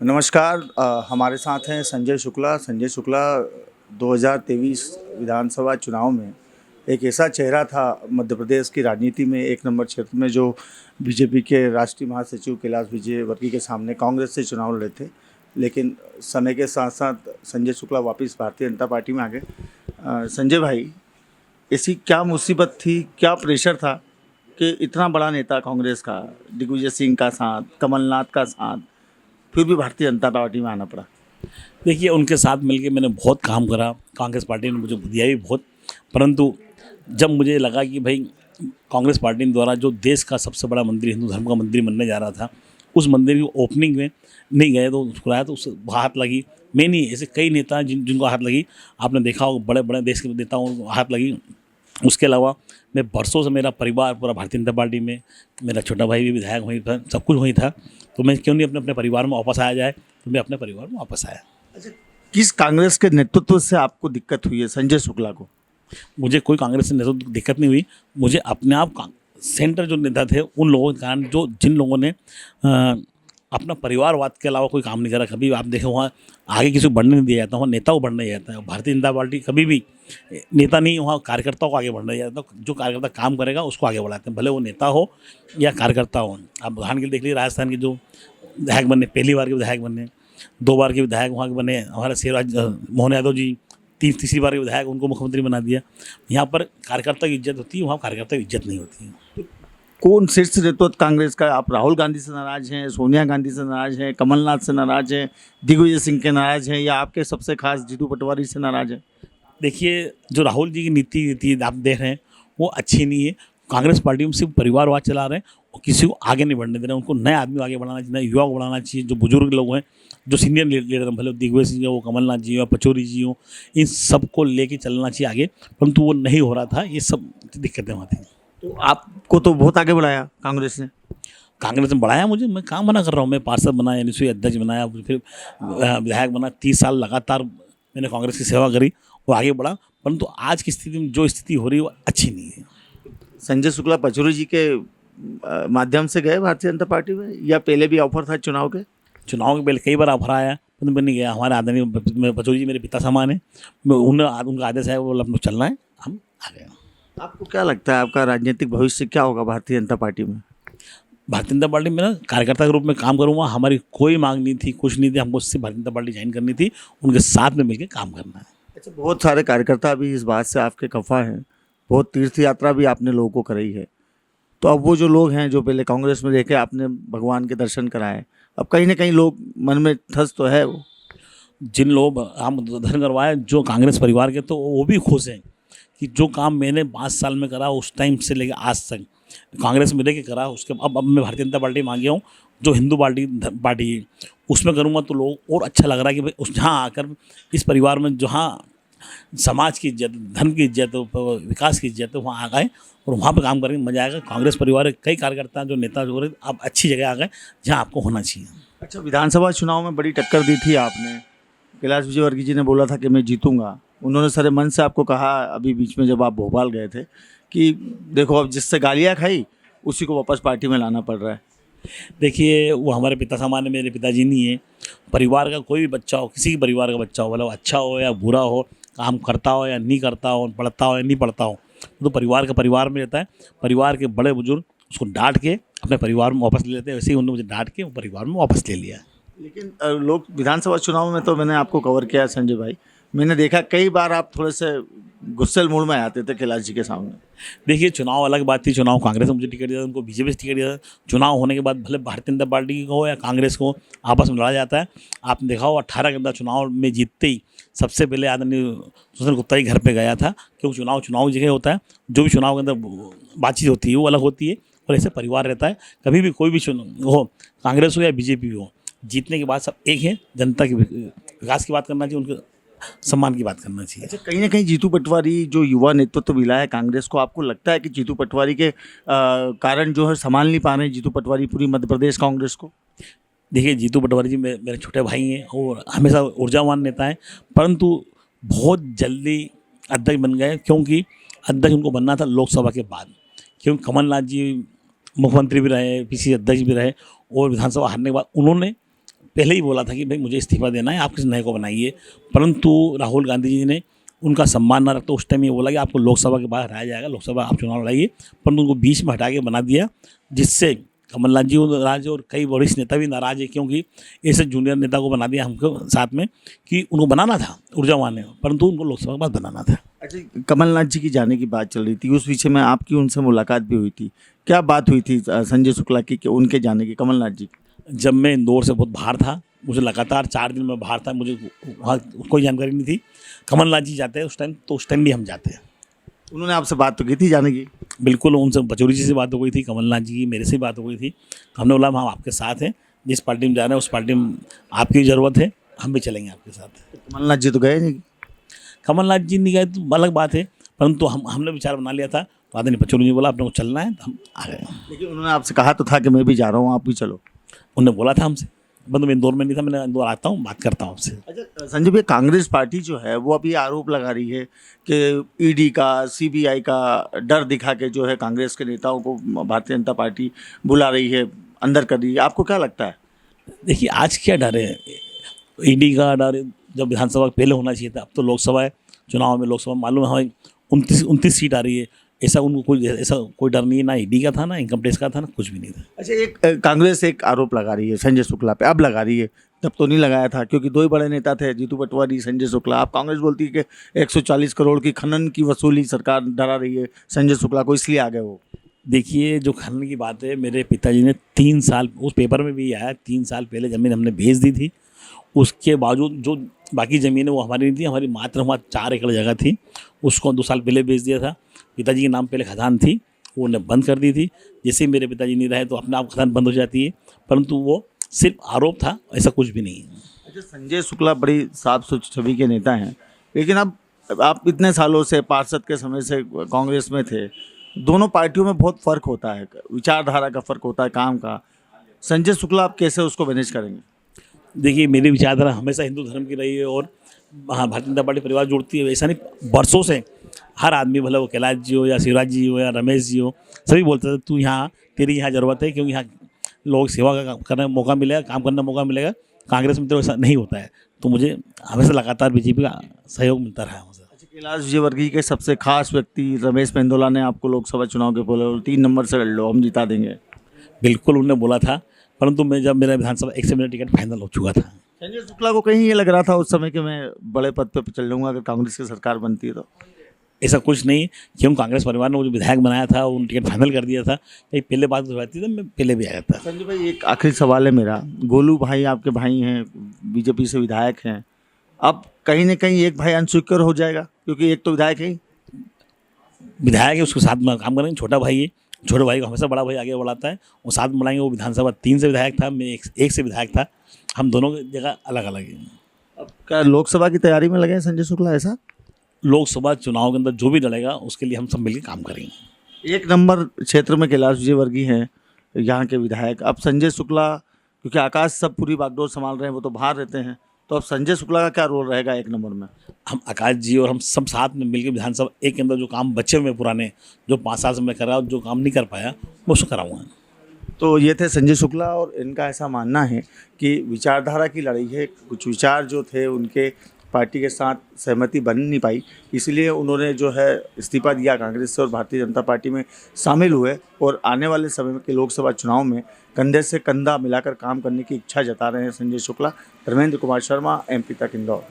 नमस्कार। हमारे साथ हैं संजय शुक्ला। संजय शुक्ला 2023 विधानसभा चुनाव में एक ऐसा चेहरा था मध्य प्रदेश की राजनीति में, एक नंबर क्षेत्र में, जो बीजेपी के राष्ट्रीय महासचिव कैलाश विजयवर्गीय के सामने कांग्रेस से चुनाव लड़े थे। लेकिन समय के साथ साथ संजय शुक्ला वापस भारतीय जनता पार्टी में आ गए। संजय भाई, ऐसी क्या मुसीबत थी, क्या प्रेशर था कि इतना बड़ा नेता कांग्रेस का, दिग्विजय सिंह का साथ, कमलनाथ का साथ, फिर भी भारतीय जनता पार्टी में आना पड़ा? देखिए, उनके साथ मिलके मैंने बहुत काम करा। कांग्रेस पार्टी ने मुझे दिया भी बहुत, परंतु जब मुझे लगा कि भाई कांग्रेस पार्टी द्वारा जो देश का सबसे बड़ा मंदिर, हिंदू धर्म का मंदिर बनने जा रहा था, उस मंदिर की ओपनिंग में नहीं गए तो मुस्कुराया, तो उस हाथ लगी। मैं नहीं, ऐसे कई नेता हैं जिनको हाथ लगी। आपने देखा होगा, बड़े बड़े देश के नेताओं को हाथ लगी। उसके अलावा मैं बरसों से, मेरा परिवार पूरा भारतीय जनता पार्टी में, मेरा छोटा भाई भी विधायक वहीं था, सब कुछ वहीं था। तो मैं क्यों नहीं अपने अपने परिवार में वापस आया जाए, तो मैं अपने परिवार में वापस आया। अच्छा, किस कांग्रेस के नेतृत्व से आपको दिक्कत हुई है संजय शुक्ला को? मुझे कोई कांग्रेस से नेतृत्व दिक्कत नहीं हुई। मुझे अपने आप सेंटर जो नेता थे उन लोगों के कारण, जिन लोगों ने अपना परिवारवाद के अलावा कोई काम नहीं करा। कभी आप देखें, वहाँ आगे किसी को बढ़ने नहीं दिया जाता, वहाँ नेता को बढ़ने दिया जाता है। भारतीय जनता पार्टी कभी भी नेता नहीं, वहाँ कार्यकर्ताओं को आगे बढ़ने दिया जाता है। जो कार्यकर्ता काम करेगा उसको आगे बढ़ाते हैं, भले वो नेता हो या कार्यकर्ता हो। आप उदाहरण के लिए देख लीजिए, राजस्थान के जो विधायक बने, पहली बार के विधायक बने, 2 बार के विधायक वहाँ के बने, हमारे शिवराज मोहन यादव जी तीसरी बार के विधायक, उनको मुख्यमंत्री बना दिया। यहाँ पर कार्यकर्ता की इज्जत होती है, वहाँ कार्यकर्ता की इज्जत नहीं होती है। कौन शीर्ष नेतृत्व कांग्रेस का? आप राहुल गांधी से नाराज हैं, सोनिया गांधी से नाराज हैं, कमलनाथ से नाराज हैं, दिग्विजय सिंह के नाराज हैं, या आपके सबसे खास जीतू पटवारी से नाराज हैं? देखिए, जो राहुल जी की नीति आप देख रहे हैं, वो अच्छी नहीं है। कांग्रेस पार्टी में सिर्फ परिवारवाद चला रहे हैं और किसी को आगे नहीं बढ़ने दे रहे हैं। उनको नए आदमी को आगे बढ़ाना चाहिए, नए युवा को बढ़ाना चाहिए। जो बुजुर्ग लोग हैं, जो सीनियर लीडर हैं, भले दिग्विजय सिंह हो, कमलनाथ जी हो, पचौरी जी हो, इन सबको लेके चलना चाहिए आगे, परंतु वो नहीं हो रहा था। ये सब दिक्कतें वहाँ थी। तो आपको तो बहुत आगे बढ़ाया कांग्रेस ने। कांग्रेस ने बढ़ाया मुझे, मैं काम बना कर रहा हूँ। मैं पार्षद बना, NSU अध्यक्ष बनाया, फिर विधायक बना। 30 साल लगातार मैंने कांग्रेस की सेवा करी, वो आगे बढ़ा। परंतु आज की स्थिति में जो स्थिति हो रही है वो अच्छी नहीं है। संजय शुक्ला पचौरी जी के माध्यम से गए भारतीय जनता पार्टी में, या पहले भी ऑफर था चुनाव के? चुनाव के पहले कई बार ऑफर आया, परंतु मैं नहीं गया। हमारे आदरणीय पचौरी जी मेरे पिता समान है। मैं उनका आदेश है, वो अपने चलना है, हम आ गए। आपको क्या लगता है, आपका राजनीतिक भविष्य क्या होगा भारतीय जनता पार्टी में? भारतीय जनता पार्टी में ना कार्यकर्ता के रूप में काम करूँगा। हमारी कोई मांग नहीं थी, कुछ नहीं थी। हमको सिर्फ भारतीय जनता पार्टी ज्वाइन करनी थी, उनके साथ में मिलकर काम करना है। अच्छा, बहुत सारे कार्यकर्ता भी इस बात से आपके खफा हैं, बहुत तीर्थ यात्रा भी आपने लोगों को कराई है। तो अब वो जो लोग हैं जो पहले कांग्रेस में देखे आपने भगवान के दर्शन कराए, अब कहीं ना कहीं लोग मन में ठस तो है वो। जिन लोग हम दर्शन करवाए, जो कांग्रेस परिवार के, तो वो भी खुश हैं कि जो काम मैंने 5 साल में करा, उस टाइम से लेकर आज तक कांग्रेस में लेके करा, उसके अब मैं भारतीय जनता पार्टी में आ गया हूँ। जो हिंदू पार्टी है उसमें करूँगा तो लोग और अच्छा लग रहा है कि भाई उस जहाँ आकर इस परिवार में जहाँ समाज की इज्जत, धर्म की इज्जत, विकास की इज्जत है, वहाँ आ गए और वहाँ पर काम करेंगे, मजा आएगा। कांग्रेस परिवार के कई कार्यकर्ता जो नेता जो रहे, अब अच्छी जगह आ गए जहाँ आपको होना चाहिए। अच्छा, विधानसभा चुनाव में बड़ी टक्कर दी थी आपने। कैलाश विजयवर्गीय जी ने बोला था कि मैं जीतूंगा। उन्होंने सारे मन से आपको कहा अभी बीच में जब आप भोपाल गए थे कि देखो, अब जिससे गालियाँ खाई उसी को वापस पार्टी में लाना पड़ रहा है। देखिए, वो हमारे पिता समान है, मेरे पिताजी नहीं है। परिवार का कोई भी बच्चा हो, किसी के परिवार का बच्चा हो, भले वो अच्छा हो या बुरा हो, काम करता हो या नहीं करता हो, पढ़ता हो या नहीं पढ़ता हो, तो परिवार का परिवार में रहता है। परिवार के बड़े बुजुर्ग उसको डांट के अपने परिवार में वापस ले लेते हैं। वैसे ही उन्होंने मुझे डांट के वो परिवार में वापस ले लिया। लेकिन लोग विधानसभा चुनाव में, तो मैंने आपको कवर किया है संजय भाई, मैंने देखा कई बार आप थोड़े से गुस्सेल मूड में आते थे कैलाश जी के सामने। देखिए, चुनाव अलग बात थी। चुनाव कांग्रेस ने मुझे टिकट दिया था, उनको बीजेपी से टिकट दिया था। चुनाव होने के बाद भले भारतीय जनता पार्टी को या कांग्रेस को आपस में लड़ा जाता है। आपने देखा हो 18 के अंदर चुनाव में जीतते ही सबसे पहले आदरणीय सुशील गुप्ता जी घर पे गया था, क्योंकि चुनाव जगह होता है। जो भी चुनाव के अंदर बातचीत होती है वो अलग होती है, और ऐसे परिवार रहता है। कभी भी कोई भी चुनाव हो, कांग्रेस हो या बीजेपी हो, जीतने के बाद सब एक है। जनता के विकास की बात करना चाहिए, उनके सम्मान की बात करना चाहिए। अच्छा, कहीं ना कहीं जीतू पटवारी जो युवा नेतृत्व मिला है कांग्रेस को, आपको लगता है कि जीतू पटवारी के कारण जो है संभाल नहीं पा रहे हैं जीतू पटवारी पूरी मध्य प्रदेश कांग्रेस को? देखिए, जीतू पटवारी जी मेरे छोटे भाई हैं और हमेशा ऊर्जावान नेता हैं, परंतु बहुत जल्दी अध्यक्ष बन गए, क्योंकि अध्यक्ष उनको बनना था लोकसभा के बाद। क्योंकि कमलनाथ जी मुख्यमंत्री भी रहे, PCC अध्यक्ष भी रहे, और विधानसभा हारने के बाद उन्होंने पहले ही बोला था कि भाई मुझे इस्तीफा देना है, आप किसी नए को बनाइए। परंतु राहुल गांधी जी ने उनका सम्मान न रखते उस टाइम ये बोला कि आपको लोकसभा के बाहर हटाया जाएगा, लोकसभा आप चुनाव लड़ाइए, परंतु उनको बीच में हटा के बना दिया, जिससे कमलनाथ जी नाराज और कई वरिष्ठ नेता भी नाराज है, क्योंकि ऐसे जूनियर नेता को बना दिया हमको साथ में कि उनको बनाना था ऊर्जावान है, परंतु उनको लोकसभा के बाद बनाना था। अच्छा, कमलनाथ जी की जाने की बात चल रही थी, उस विषय में आपकी उनसे मुलाकात भी हुई थी, क्या बात हुई थी संजय शुक्ला की कि उनके जाने की, कमलनाथ जी की? जब मैं इंदौर से बहुत बाहर था, मुझे लगातार 4 दिन में बाहर था, मुझे वहाँ कोई जानकारी नहीं थी। कमलनाथ जी जाते हैं उस टाइम, तो उस टाइम भी हम जाते हैं। उन्होंने आपसे बात तो की थी जाने की? बिल्कुल, उनसे पचौरी जी से बात हो गई थी, कमलनाथ जी की मेरे से बात हो गई थी। हमने बोला हम आपके साथ हैं, जिस पार्टी में जा रहे हैं उस पार्टी में आपकी ज़रूरत है, हम भी चलेंगे आपके साथ। कमलनाथ जी तो गए नहीं? कमलनाथ जी नहीं गए तो अलग बात है, परंतु हमने विचार बना लिया था। बाद में पचौरी जी बोला अपने को चलना है, तो हम आ गए। लेकिन उन्होंने आपसे कहा तो था कि मैं भी जा रहा हूँ, आप भी चलो। उन्होंने बोला था हमसे, परंतु मैं इंदौर में नहीं था, मैंने इंदौर आता हूँ, बात करता हूँ आपसे। अच्छा संजय भैया, कांग्रेस पार्टी जो है वो अभी आरोप लगा रही है कि ईडी का, सीबीआई का डर दिखा के जो है कांग्रेस के नेताओं को भारतीय जनता पार्टी बुला रही है, अंदर कर रही है, आपको क्या लगता है? देखिए आज क्या डर है, ईडी का डर जब विधानसभा पहले होना चाहिए था, अब तो लोकसभा है, चुनाव में लोकसभा मालूम है हमें 29 सीट आ रही है, ऐसा उनको ऐसा कोई डर नहीं है, ना ईडी का था, ना इनकम टैक्स का था, ना कुछ भी नहीं था। अच्छा, एक कांग्रेस एक आरोप लगा रही है संजय शुक्ला पे, अब लगा रही है, तब तो नहीं लगाया था क्योंकि दो ही बड़े नेता थे, जीतू पटवारी, संजय शुक्ला। अब कांग्रेस बोलती है कि 140 करोड़ की खनन की वसूली सरकार डरा रही है संजय शुक्ला को, इसलिए आ गए वो। देखिए जो खनन की बात है, मेरे पिताजी ने 3 साल, उस पेपर में भी आया, 3 साल पहले ज़मीन हमने बेच दी थी। उसके बावजूद जो बाकी ज़मीन है वो हमारी नहीं थी, हमारी मात्र वहाँ 4 एकड़ जगह थी, उसको 2 साल पहले बेच दिया था। पिताजी के नाम पहले खदान थी, वो उन्हें बंद कर दी थी। जैसे ही मेरे पिताजी नहीं रहे तो अपने आप खदान बंद हो जाती है, परंतु वो सिर्फ आरोप था, ऐसा कुछ भी नहीं है। अच्छा, संजय शुक्ला बड़ी साफ सुथरी छवि के नेता हैं, लेकिन अब आप इतने सालों से पार्षद के समय से कांग्रेस में थे, दोनों पार्टियों में बहुत फ़र्क होता है, विचारधारा का फ़र्क होता है, काम का। संजय शुक्ला आप कैसे उसको मैनेज करेंगे? देखिए मेरी विचारधारा हमेशा हिंदू धर्म की रही है और हाँ भारतीय जनता पार्टी परिवार जुड़ती है, ऐसा नहीं, बरसों से हर आदमी, भले वो कैलाश जी हो या शिवराज जी हो या रमेश जी हो, सभी बोलते थे तू यहाँ, तेरी यहाँ ज़रूरत है, क्योंकि यहाँ लोग सेवा का काम करने का मौका मिलेगा, काम करने का मौका मिलेगा। कांग्रेस में तो ऐसा नहीं होता है, तो मुझे हमेशा लगातार बीजेपी का सहयोग मिलता रहा है मुझे। अच्छा, कैलाश विजयवर्गीय के सबसे खास व्यक्ति रमेश मेंदोला ने आपको लोकसभा चुनाव के बोले 3 नंबर से लड़ लो, हम जिता देंगे। बिल्कुल उन्होंने बोला था, परंतु मैं जब मेरा विधानसभा 1 से मेरा टिकट फाइनल हो चुका था। संजय शुक्ला को कहीं ये लग रहा था उस समय कि मैं बड़े पद पे चल जाऊंगा अगर कांग्रेस की सरकार बनती है तो? ऐसा कुछ नहीं, क्यों कांग्रेस परिवार ने मुझे विधायक बनाया था, उन टिकट फाइनल कर दिया था, कहीं पहले बात हो जाती थी मैं पहले भी आया था। संजय भाई, एक आखिरी सवाल है मेरा, गोलू भाई आपके भाई हैं, बीजेपी से विधायक हैं, अब कहीं ना कहीं एक भाई अनस्वीकार हो जाएगा क्योंकि एक तो विधायक है ही। विधायक है, उसके साथ में काम करेंगे, छोटा भाई है, छोटे भाई को हमेशा बड़ा भाई आगे बढ़ाता है, वो साथ में बढ़ाएंगे। वो विधानसभा 3 से विधायक था, मैं एक से विधायक था, हम दोनों की जगह अलग अलग हैं। अब क्या लोकसभा की तैयारी में लगे हैं संजय शुक्ला, ऐसा? लोकसभा चुनाव के अंदर जो भी लड़ेगा उसके लिए हम सब मिलकर काम करेंगे। 1 नंबर क्षेत्र में कैलाश विजयवर्गीय हैं यहाँ के विधायक, अब संजय शुक्ला, क्योंकि आकाश सब पूरी बागडोर संभाल रहे हैं, वो तो बाहर रहते हैं, तो अब संजय शुक्ला का क्या रोल रहेगा 1 नंबर में? हम आकाश जी और हम सब साथ में मिलकर विधानसभा 1 के अंदर जो काम बचे हुए पुराने, जो 5 साल से मैं कर रहा हूँ, जो काम नहीं कर पाया वो उसको कराऊंगा। तो ये थे संजय शुक्ला, और इनका ऐसा मानना है कि विचारधारा की लड़ाई है, कुछ विचार जो थे उनके पार्टी के साथ सहमति बन नहीं पाई, इसलिए उन्होंने जो है इस्तीफा दिया कांग्रेस से और भारतीय जनता पार्टी में शामिल हुए, और आने वाले समय के लोकसभा चुनाव में कंधे से कंधा मिलाकर काम करने की इच्छा जता रहे हैं संजय शुक्ला। धर्मेंद्र कुमार शर्मा, MP तक, इंदौर।